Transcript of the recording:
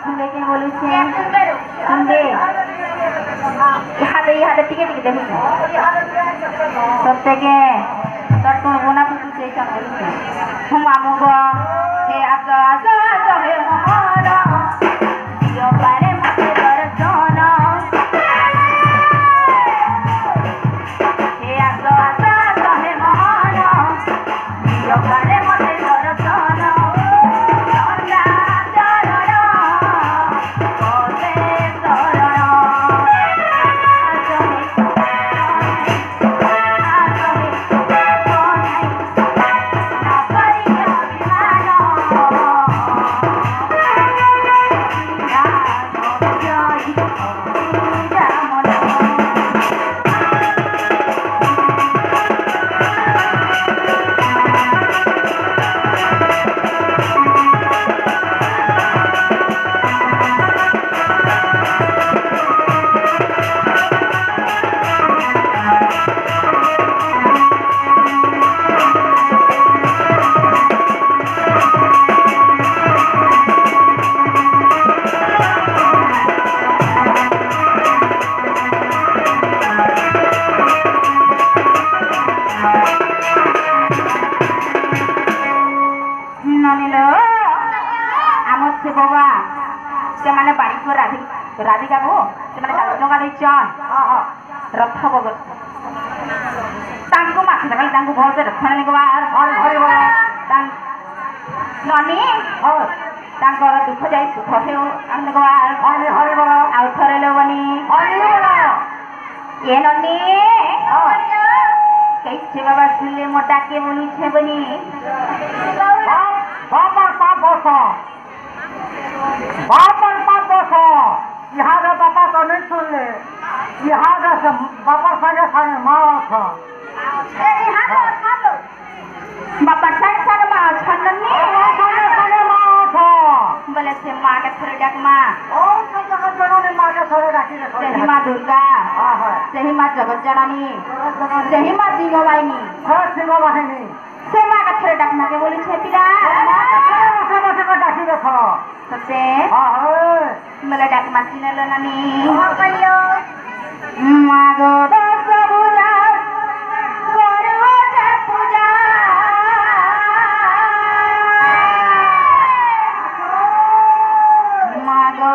শুনে কে বলেছে শুনবে ইহাতে টিকে টিকে দেখুন সব থেকে তোর কোন গোনা পুষে বলছে হুম আমুগ হে আজ আজ আজ হে মহান পারে মতে দর্শন হে আজ আজ আজ হে মহান পারে মতে দর্শন राधिका को टंका रथ बगत मासी भल से रक्षण ननी दुख जाए सुख से आउ थे लोनी ये ननी कैसे बाबा सुनले मोटा के बोलू छे बनी यहाँ बापा तो नहीं सुन ले यहाँ बापा संगे संगे माँ था बापा संगे संगे माँ छन्नी संगे संगे माँ था बोले से माँ के थोड़े डाक माँ ओ जगत जननी माँ के थोड़े डाकी सही माँ दुर्गा सही माँ जगत जननी सही माँ सिंहवाहिनी सिंहवाहिनी से माँ के थोड़े डाक माँ के बोली छे पिला डाकी देखो सबसे मला डाक मासी न लो नानी मागो दस पूजा करो जा पूजा मागो